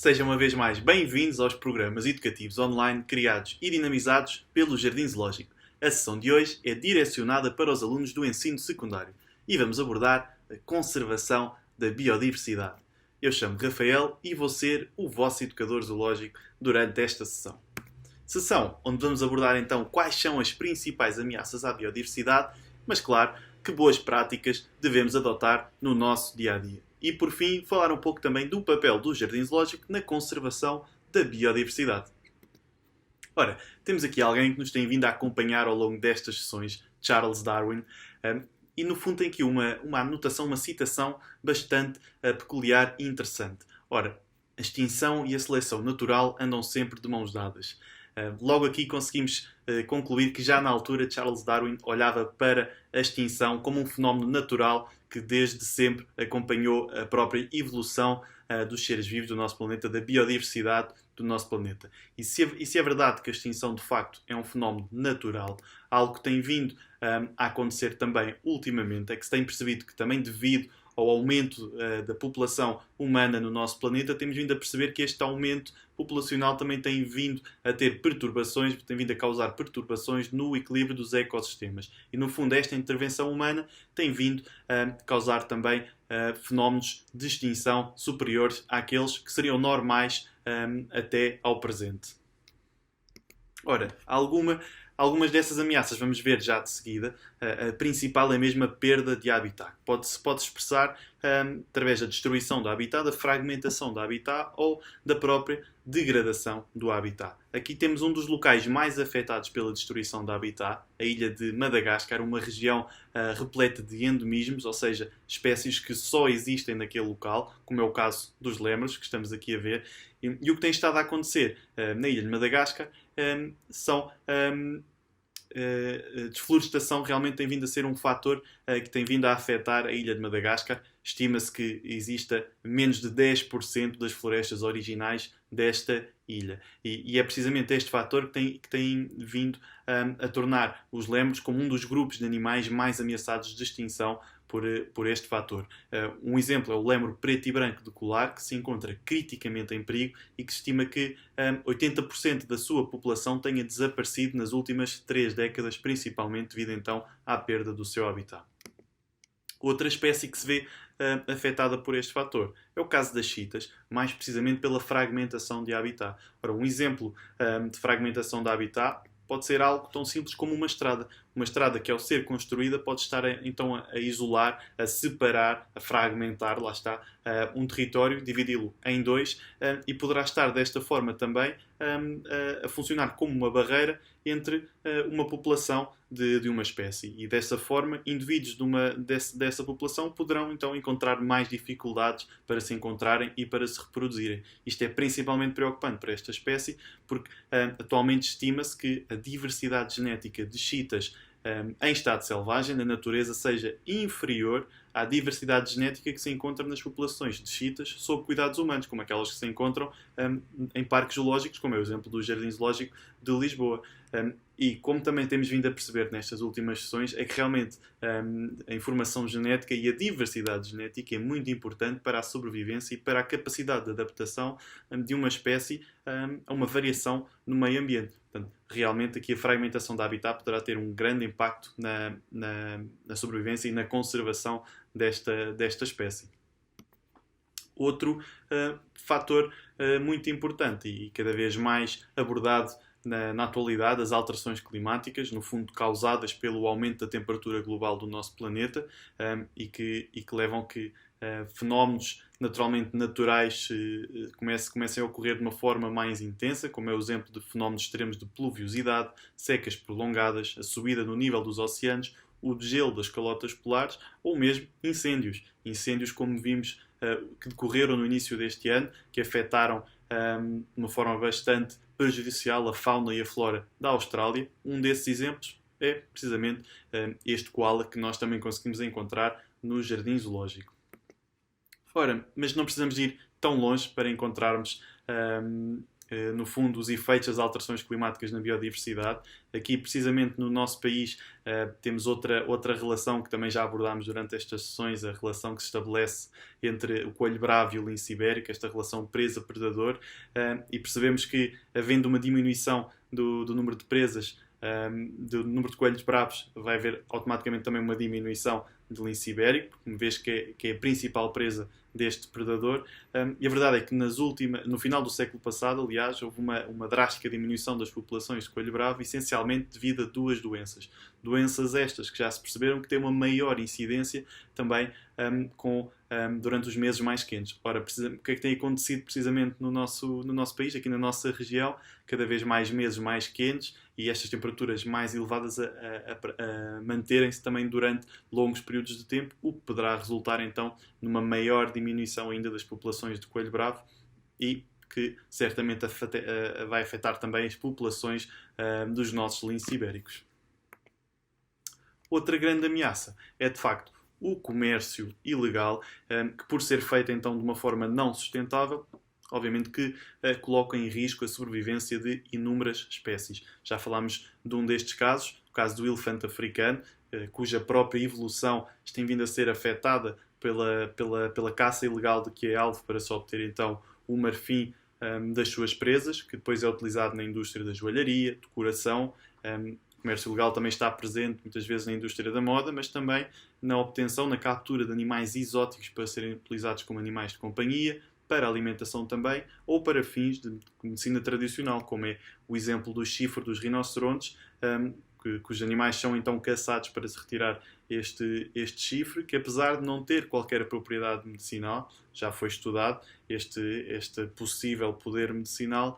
Sejam uma vez mais bem-vindos aos programas educativos online criados e dinamizados pelo Jardim Zoológico. A sessão de hoje é direcionada para os alunos do ensino secundário e vamos abordar a conservação da biodiversidade. Eu chamo-me Rafael e vou ser o vosso educador zoológico durante esta sessão. Sessão onde vamos abordar então quais são as principais ameaças à biodiversidade, mas claro, que boas práticas devemos adotar no nosso dia-a-dia. E por fim, falar um pouco também do papel do Jardim Zoológico na conservação da biodiversidade. Ora, temos aqui alguém que nos tem vindo a acompanhar ao longo destas sessões, Charles Darwin, e no fundo tem aqui uma anotação, uma citação bastante peculiar e interessante. Ora, a extinção e a seleção natural andam sempre de mãos dadas. Logo aqui conseguimos concluir que já na altura Charles Darwin olhava para a extinção como um fenómeno natural que desde sempre acompanhou a própria evolução dos seres vivos do nosso planeta, da biodiversidade do nosso planeta. E se é verdade que a extinção de facto é um fenómeno natural, algo que tem vindo a acontecer também ultimamente, é que se tem percebido que também devido ao aumento da população humana no nosso planeta, temos vindo a perceber que este aumento populacional também tem vindo a ter perturbações, tem vindo a causar perturbações no equilíbrio dos ecossistemas. E, no fundo, esta intervenção humana tem vindo a causar também fenómenos de extinção superiores àqueles que seriam normais até ao presente. Ora, algumas dessas ameaças vamos ver já de seguida. A principal é mesmo a perda de habitat. Pode-se expressar através da destruição do habitat, da fragmentação do habitat ou da própria degradação do habitat. Aqui temos um dos locais mais afetados pela destruição do habitat, a ilha de Madagascar, uma região repleta de endemismos, ou seja, espécies que só existem naquele local, como é o caso dos lémures, que estamos aqui a ver. E o que tem estado a acontecer na ilha de Madagascar são a desflorestação realmente tem vindo a ser um fator que tem vindo a afetar a ilha de Madagascar. Estima-se que exista menos de 10% das florestas originais desta ilha. E é precisamente este fator que tem vindo a tornar os lémures como um dos grupos de animais mais ameaçados de extinção por este fator. Um exemplo é o lémure preto e branco de colar, que se encontra criticamente em perigo e que se estima que 80% da sua população tenha desaparecido nas últimas 3 décadas, principalmente devido então à perda do seu habitat. Outra espécie que se vê afetada por este fator é o caso das chitas, mais precisamente pela fragmentação de habitat. Ora, um exemplo de fragmentação de habitat pode ser algo tão simples como uma estrada. Uma estrada que, ao ser construída, pode estar então a isolar, a separar, a fragmentar, lá está, um território, dividi-lo em dois e poderá estar desta forma também a funcionar como uma barreira entre uma população de uma espécie. E dessa forma, indivíduos dessa população poderão então encontrar mais dificuldades para se encontrarem e para se reproduzirem. Isto é principalmente preocupante para esta espécie porque atualmente estima-se que a diversidade genética de chitas em estado selvagem, na natureza, seja inferior à diversidade genética que se encontra nas populações de chitas sob cuidados humanos, como aquelas que se encontram em parques zoológicos, como é o exemplo do Jardim Zoológico de Lisboa. E como também temos vindo a perceber nestas últimas sessões, é que realmente a informação genética e a diversidade genética é muito importante para a sobrevivência e para a capacidade de adaptação de uma espécie a uma variação no meio ambiente. Portanto, realmente aqui a fragmentação do habitat poderá ter um grande impacto na sobrevivência e na conservação desta espécie. Outro fator muito importante e cada vez mais abordado na atualidade, as alterações climáticas, no fundo causadas pelo aumento da temperatura global do nosso planeta e que levam a que fenómenos naturalmente naturais comecem a ocorrer de uma forma mais intensa, como é o exemplo de fenómenos extremos de pluviosidade, secas prolongadas, a subida no nível dos oceanos, o degelo das calotas polares ou mesmo incêndios. Incêndios como vimos que decorreram no início deste ano, que afetaram de uma forma bastante prejudicial a fauna e a flora da Austrália. Um desses exemplos é precisamente este koala que nós também conseguimos encontrar no Jardim Zoológico. Ora, mas não precisamos ir tão longe para encontrarmos no fundo, os efeitos das alterações climáticas na biodiversidade. Aqui, precisamente no nosso país, temos outra relação que também já abordámos durante estas sessões, a relação que se estabelece entre o coelho bravo e o lince ibérico, esta relação presa-predador, e percebemos que, havendo uma diminuição do número de presas, do número de coelhos bravos, vai haver automaticamente também uma diminuição de lince ibérico, uma vez que é a principal presa deste predador. E a verdade é que no final do século passado, aliás, houve uma drástica diminuição das populações de coelho bravo, essencialmente devido a duas doenças. Doenças estas que já se perceberam que têm uma maior incidência também durante os meses mais quentes. Ora, o que é que tem acontecido precisamente no nosso país, aqui na nossa região? Cada vez mais meses mais quentes e estas temperaturas mais elevadas a manterem-se também durante longos períodos de tempo, o que poderá resultar então numa maior diminuição ainda das populações de coelho bravo e que certamente vai afetar também as populações dos nossos linces ibéricos. Outra grande ameaça é, de facto, o comércio ilegal, que por ser feito então de uma forma não sustentável, obviamente que coloca em risco a sobrevivência de inúmeras espécies. Já falámos de um destes casos, o caso do elefante africano, cuja própria evolução tem vindo a ser afetada pela caça ilegal de que é alvo para se obter então o marfim das suas presas, que depois é utilizado na indústria da joalharia, decoração. O comércio ilegal também está presente muitas vezes na indústria da moda, mas também na obtenção, na captura de animais exóticos para serem utilizados como animais de companhia, para alimentação também, ou para fins de medicina tradicional, como é o exemplo do chifre dos rinocerontes, cujos animais são então caçados para se retirar este chifre, que apesar de não ter qualquer propriedade medicinal, já foi estudado este possível poder medicinal,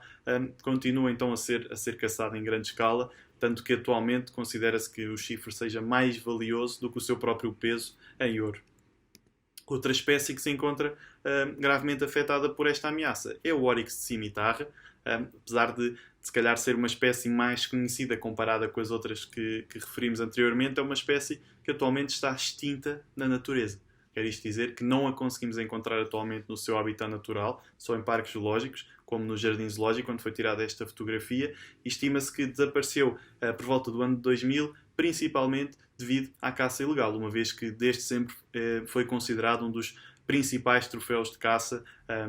continua então a ser caçado em grande escala, tanto que atualmente considera-se que o chifre seja mais valioso do que o seu próprio peso em ouro. Outra espécie que se encontra gravemente afetada por esta ameaça é o Oryx de cimitarra, apesar de se calhar ser uma espécie mais conhecida comparada com as outras que referimos anteriormente, é uma espécie que atualmente está extinta na natureza. Quer isto dizer que não a conseguimos encontrar atualmente no seu habitat natural, só em parques zoológicos, como no Jardim Zoológico, onde foi tirada esta fotografia, e estima-se que desapareceu por volta do ano de 2000, principalmente devido à caça ilegal, uma vez que desde sempre foi considerado um dos principais troféus de caça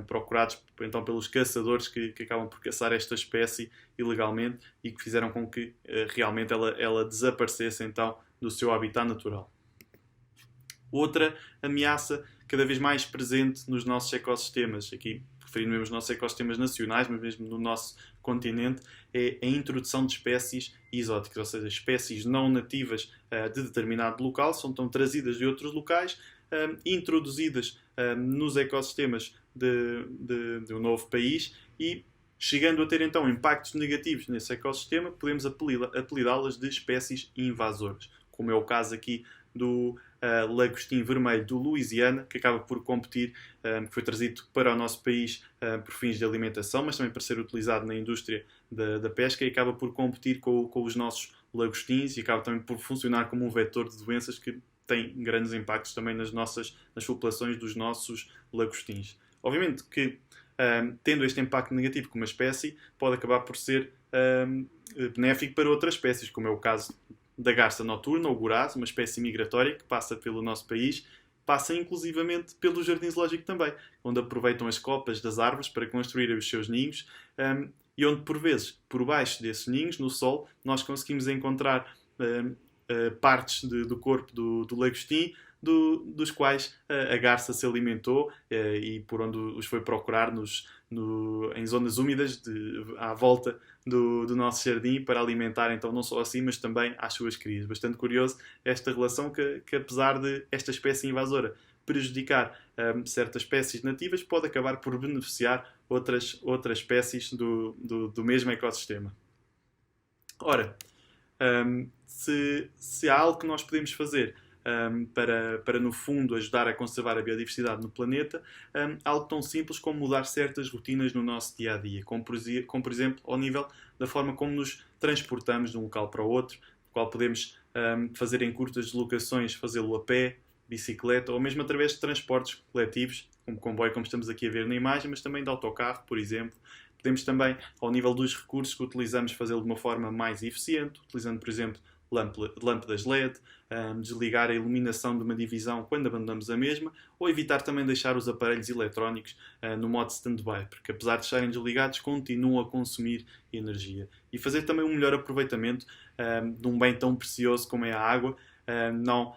procurados então pelos caçadores que acabam por caçar esta espécie ilegalmente e que fizeram com que realmente ela desaparecesse então do seu habitat natural. Outra ameaça cada vez mais presente nos nossos ecossistemas, aqui referindo mesmo aos nossos ecossistemas nacionais, mas mesmo no nosso continente, é a introdução de espécies exóticas, ou seja, espécies não nativas de determinado local, são então trazidas de outros locais, introduzidas nos ecossistemas de um novo país e, chegando a ter então impactos negativos nesse ecossistema, podemos apelidá-las de espécies invasoras, como é o caso aqui do lagostim vermelho do Louisiana, que acaba por competir, que foi trazido para o nosso país por fins de alimentação, mas também para ser utilizado na indústria da pesca, e acaba por competir com os nossos lagostins e acaba também por funcionar como um vetor de doenças que tem grandes impactos também nas populações dos nossos lagostins. Obviamente que, tendo este impacto negativo como uma espécie, pode acabar por ser benéfico para outras espécies, como é o caso da garça noturna, ou goraz, uma espécie migratória que passa pelo nosso país, passa inclusivamente pelo Jardim Zoológico também, onde aproveitam as copas das árvores para construírem os seus ninhos, e onde, por vezes, por baixo desses ninhos, no sol, nós conseguimos encontrar partes do corpo do lagostim, dos quais a garça se alimentou e por onde os foi procurar em zonas úmidas à volta do nosso jardim para alimentar então não só a si, mas também às suas crias. Bastante curioso esta relação que apesar de esta espécie invasora prejudicar certas espécies nativas, pode acabar por beneficiar outras espécies do mesmo ecossistema. Ora, se há algo que nós podemos fazer para, no fundo, ajudar a conservar a biodiversidade no planeta, algo tão simples como mudar certas rotinas no nosso dia-a-dia, como por exemplo, ao nível da forma como nos transportamos de um local para o outro, do qual podemos fazer em curtas deslocações, fazê-lo a pé, bicicleta, ou mesmo através de transportes coletivos, como comboio, como estamos aqui a ver na imagem, mas também de autocarro, por exemplo. Podemos também, ao nível dos recursos que utilizamos, fazê-lo de uma forma mais eficiente, utilizando, por exemplo, lâmpadas LED, desligar a iluminação de uma divisão quando abandonamos a mesma, ou evitar também deixar os aparelhos eletrónicos no modo stand-by, porque apesar de estarem desligados, continuam a consumir energia. E fazer também um melhor aproveitamento de um bem tão precioso como é a água, não,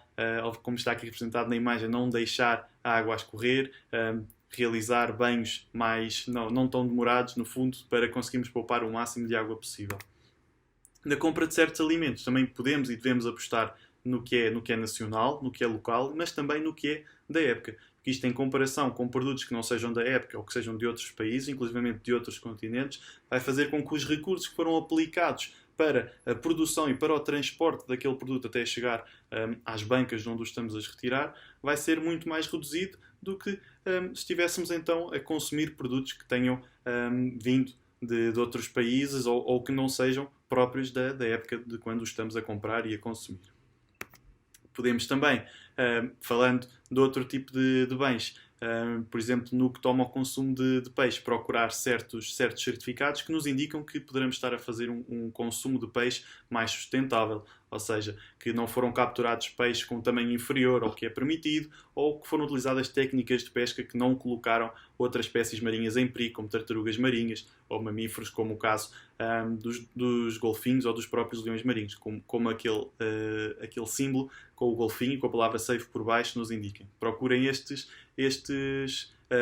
como está aqui representado na imagem, não deixar a água a escorrer, realizar banhos não tão demorados, no fundo, para conseguirmos poupar o máximo de água possível. Na compra de certos alimentos também podemos e devemos apostar no que é nacional, no que é local, mas também no que é da época. Porque isto, em comparação com produtos que não sejam da época ou que sejam de outros países, inclusive de outros continentes, vai fazer com que os recursos que foram aplicados para a produção e para o transporte daquele produto até chegar às bancas onde o estamos a retirar, vai ser muito mais reduzido do que se estivéssemos então a consumir produtos que tenham vindo de outros países ou que não sejam próprios da época de quando os estamos a comprar e a consumir. Podemos também, falando de outro tipo de bens, por exemplo, no que toma ao consumo de peixe, procurar certos certificados que nos indicam que poderemos estar a fazer um consumo de peixe mais sustentável, ou seja, que não foram capturados peixes com um tamanho inferior ao que é permitido, ou que foram utilizadas técnicas de pesca que não colocaram outras espécies marinhas em perigo, como tartarugas marinhas ou mamíferos, como o caso dos golfinhos ou dos próprios leões marinhos, como aquele símbolo com o golfinho e com a palavra safe por baixo nos indiquem. Procurem estes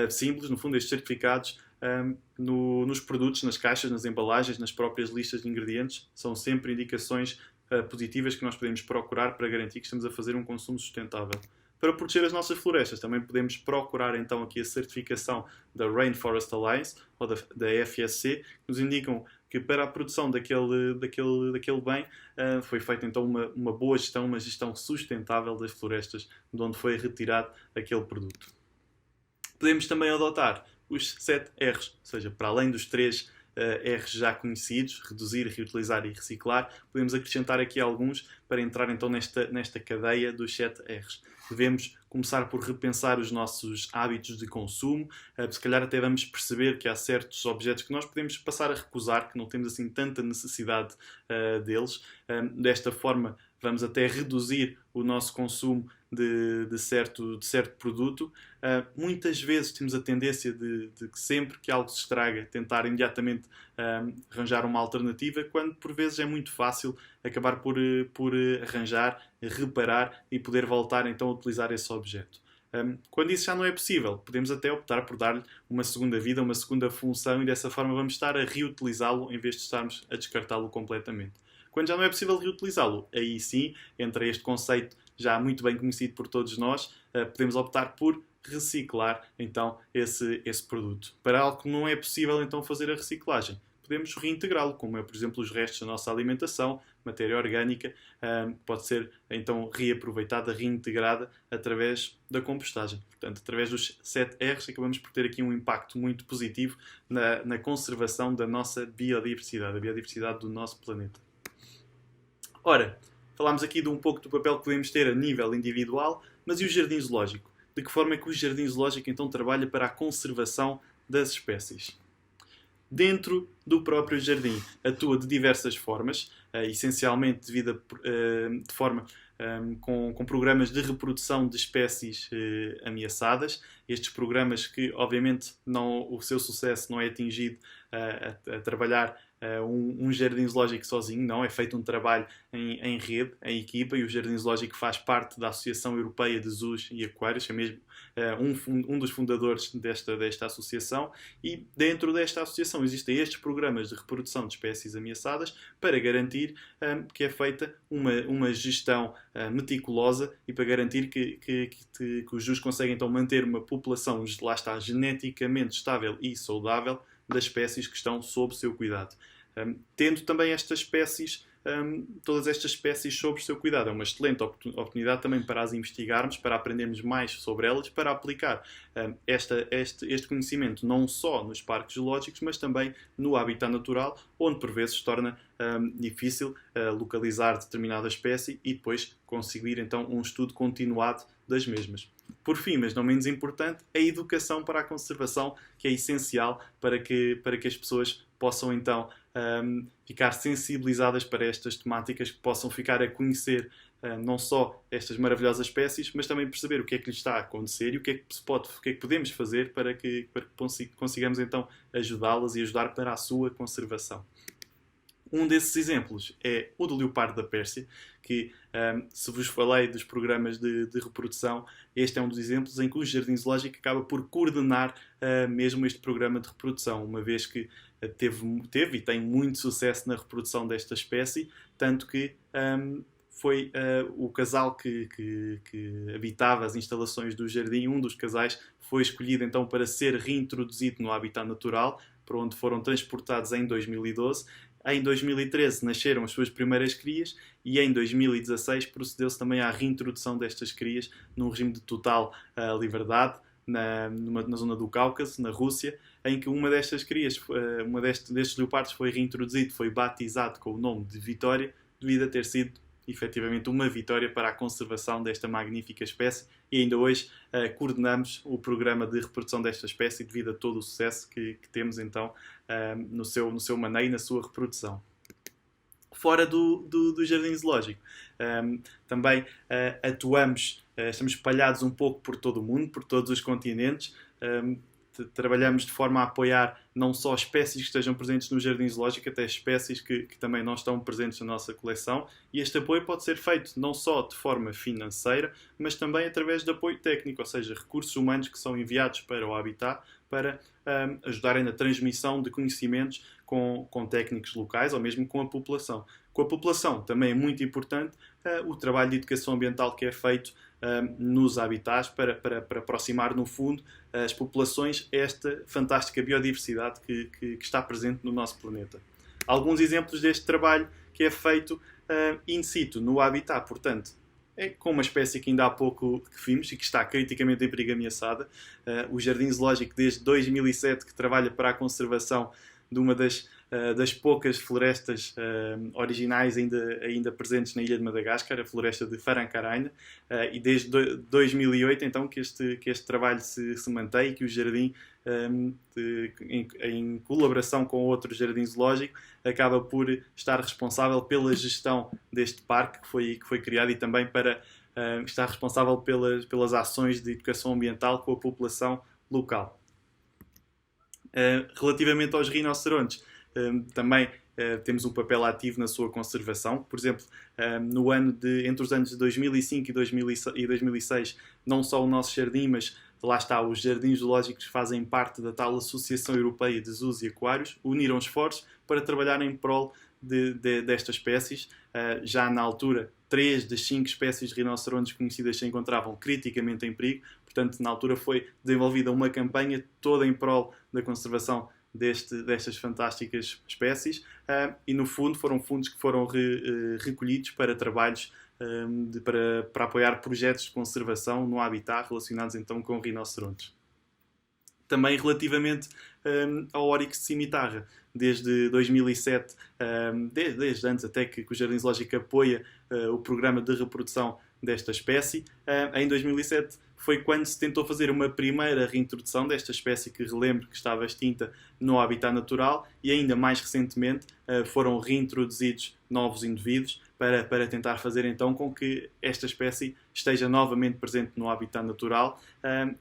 símbolos, no fundo, estes certificados, nos produtos, nas caixas, nas embalagens, nas próprias listas de ingredientes. São sempre indicações positivas que nós podemos procurar para garantir que estamos a fazer um consumo sustentável. Para proteger as nossas florestas, também podemos procurar então aqui a certificação da Rainforest Alliance ou da FSC, que nos indicam que para a produção daquele bem foi feita então uma boa gestão, uma gestão sustentável das florestas de onde foi retirado aquele produto. Podemos também adotar os 7 R's, ou seja, para além dos 3 R's já conhecidos, reduzir, reutilizar e reciclar, podemos acrescentar aqui alguns para entrar então nesta cadeia dos 7 R's. Devemos começar por repensar os nossos hábitos de consumo, se calhar até vamos perceber que há certos objetos que nós podemos passar a recusar, que não temos assim tanta necessidade deles. Desta forma vamos até reduzir o nosso consumo de certo produto. Muitas vezes temos a tendência de que sempre que algo se estraga, tentar imediatamente arranjar uma alternativa, quando por vezes é muito fácil acabar por arranjar, reparar e poder voltar então a utilizar esse objeto. Quando isso já não é possível, podemos até optar por dar-lhe uma segunda vida, uma segunda função, e dessa forma vamos estar a reutilizá-lo em vez de estarmos a descartá-lo completamente. Quando já não é possível reutilizá-lo, aí sim entra este conceito já muito bem conhecido por todos nós, podemos optar por reciclar então esse produto. Para algo que não é possível então fazer a reciclagem, podemos reintegrá-lo, como é, por exemplo, os restos da nossa alimentação, matéria orgânica, pode ser então reaproveitada, reintegrada através da compostagem. Portanto, através dos 7 R's, acabamos por ter aqui um impacto muito positivo na conservação da nossa biodiversidade, a biodiversidade do nosso planeta. Ora, falámos aqui de um pouco do papel que podemos ter a nível individual, mas e o jardim zoológico? De que forma é que o jardim zoológico então trabalha para a conservação das espécies? Dentro do próprio jardim atua de diversas formas, essencialmente de forma com programas de reprodução de espécies ameaçadas. Estes programas que, obviamente, o seu sucesso não é atingido a trabalhar um jardim zoológico sozinho, não. É feito um trabalho em rede, em equipa, e o jardim zoológico faz parte da Associação Europeia de Zoos e Aquários, é mesmo um dos fundadores desta associação, e dentro desta associação existem estes programas de reprodução de espécies ameaçadas para garantir que é feita uma gestão meticulosa e para garantir que os zoos conseguem então manter uma população, lá está, geneticamente estável e saudável das espécies que estão sob seu cuidado. Tendo também estas espécies, todas estas espécies sob o seu cuidado. É uma excelente oportunidade também para as investigarmos, para aprendermos mais sobre elas, para aplicar este conhecimento não só nos parques zoológicos, mas também no habitat natural, onde por vezes se torna difícil localizar determinada espécie e depois conseguir então um estudo continuado das mesmas. Por fim, mas não menos importante, a educação para a conservação, que é essencial para que as pessoas possam então ficar sensibilizadas para estas temáticas, que possam ficar a conhecer não só estas maravilhosas espécies, mas também perceber o que é que lhes está a acontecer e o que é que podemos fazer para que consigamos então ajudá-las e ajudar para a sua conservação. Um desses exemplos é o do leopardo da Pérsia, que, se vos falei dos programas de reprodução, este é um dos exemplos em que o Jardim Zoológico acaba por coordenar mesmo este programa de reprodução, uma vez que teve e tem muito sucesso na reprodução desta espécie, tanto que foi o casal que habitava as instalações do jardim, um dos casais foi escolhido então para ser reintroduzido no habitat natural, para onde foram transportados em 2012. Em 2013 nasceram as suas primeiras crias e em 2016 procedeu-se também à reintrodução destas crias num regime de total liberdade na zona do Cáucaso, na Rússia, em que uma destas crias, destes leopardos foi reintroduzido, foi batizado com o nome de Vitória, devido a ter sido efetivamente uma vitória para a conservação desta magnífica espécie, e ainda hoje coordenamos o programa de reprodução desta espécie devido a todo o sucesso que temos então no seu maneio e na sua reprodução. Fora do Jardim Zoológico, também atuamos, estamos espalhados um pouco por todo o mundo, por todos os continentes. Trabalhamos de forma a apoiar não só espécies que estejam presentes no Jardim Zoológico, até espécies que também não estão presentes na nossa coleção, e este apoio pode ser feito não só de forma financeira, mas também através de apoio técnico, ou seja, recursos humanos que são enviados para o habitat para ajudarem na transmissão de conhecimentos com técnicos locais ou mesmo com a população. Com a população também é muito importante o trabalho de educação ambiental que é feito nos habitats para aproximar, no fundo, as populações a esta fantástica biodiversidade que está presente no nosso planeta. Alguns exemplos deste trabalho que é feito in situ, no habitat, portanto, é com uma espécie que ainda há pouco que vimos e que está criticamente em perigo ameaçada. O Jardim Zoológico, desde 2007, que trabalha para a conservação de uma das poucas florestas originais ainda presentes na ilha de Madagascar, a floresta de Farankaraina, e desde 2008 então que este trabalho se mantém e que o jardim, em colaboração com outro jardim zoológico, acaba por estar responsável pela gestão deste parque que foi criado e também para estar responsável pelas ações de educação ambiental com a população local. Relativamente aos rinocerontes, também temos um papel ativo na sua conservação. Por exemplo, entre os anos de 2005 e 2006, não só o nosso jardim, mas lá está, os jardins zoológicos fazem parte da tal Associação Europeia de Zoos e Aquários, uniram esforços para trabalhar em prol destas espécies. Já na altura, 3 das 5 espécies de rinocerontes conhecidas se encontravam criticamente em perigo. Portanto, na altura foi desenvolvida uma campanha toda em prol da conservação destas fantásticas espécies e, no fundo, foram fundos que foram recolhidos para trabalhos para apoiar projetos de conservação no habitat relacionados então com rinocerontes. Também relativamente ao Oryx de cimitarra, desde 2007, desde antes até que o Jardim Zoológico apoia o programa de reprodução desta espécie, em 2007 foi quando se tentou fazer uma primeira reintrodução desta espécie que, relembro, que estava extinta no habitat natural, e ainda mais recentemente foram reintroduzidos novos indivíduos para tentar fazer então com que esta espécie esteja novamente presente no habitat natural,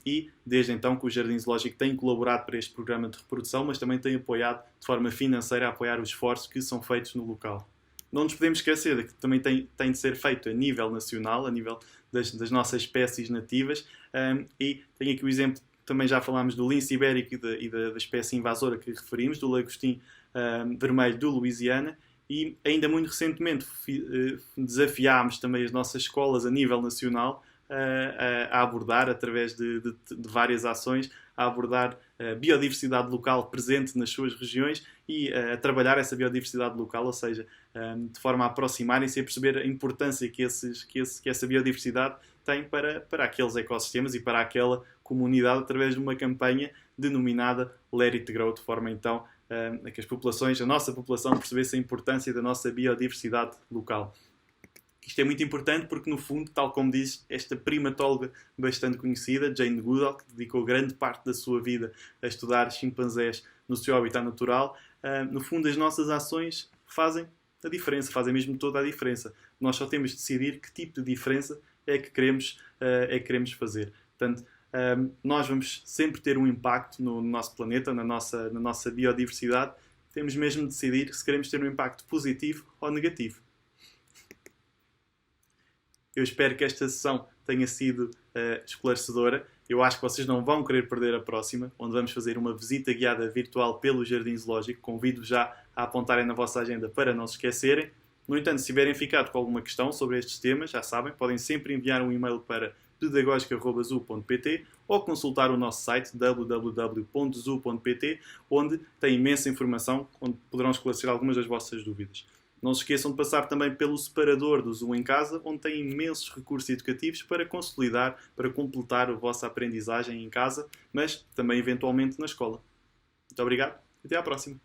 e desde então que o Jardim Zoológico tem colaborado para este programa de reprodução, mas também tem apoiado de forma financeira a apoiar os esforços que são feitos no local. Não nos podemos esquecer de que também tem de ser feito a nível nacional, a nível das nossas espécies nativas, e tenho aqui o exemplo, também já falámos do lince ibérico e da espécie invasora que referimos, do lagostim vermelho do Louisiana, e ainda muito recentemente desafiámos também as nossas escolas a nível nacional a abordar, através de várias ações, a abordar a biodiversidade local presente nas suas regiões e a trabalhar essa biodiversidade local, ou seja, de forma a aproximarem-se e a perceber a importância que essa biodiversidade tem para aqueles ecossistemas e para aquela comunidade, através de uma campanha denominada Let It Grow, de forma então a que a nossa população percebesse a importância da nossa biodiversidade local. Isto é muito importante porque, no fundo, tal como diz esta primatóloga bastante conhecida, Jane Goodall, que dedicou grande parte da sua vida a estudar chimpanzés no seu habitat natural, no fundo, as nossas ações fazem a diferença, fazem mesmo toda a diferença. Nós só temos de decidir que tipo de diferença é que queremos fazer. Portanto, nós vamos sempre ter um impacto no nosso planeta, na nossa biodiversidade. Temos mesmo de decidir se queremos ter um impacto positivo ou negativo. Eu espero que esta sessão tenha sido esclarecedora. Eu acho que vocês não vão querer perder a próxima, onde vamos fazer uma visita guiada virtual pelo Jardim Zoológico. Convido-vos já a apontarem na vossa agenda para não se esquecerem. No entanto, se tiverem ficado com alguma questão sobre estes temas, já sabem, podem sempre enviar um e-mail para pedagogica@zoo.pt ou consultar o nosso site www.zoo.pt, onde tem imensa informação, onde poderão esclarecer algumas das vossas dúvidas. Não se esqueçam de passar também pelo separador do Zoo em Casa, onde tem imensos recursos educativos para consolidar, para completar a vossa aprendizagem em casa, mas também eventualmente na escola. Muito obrigado e até à próxima.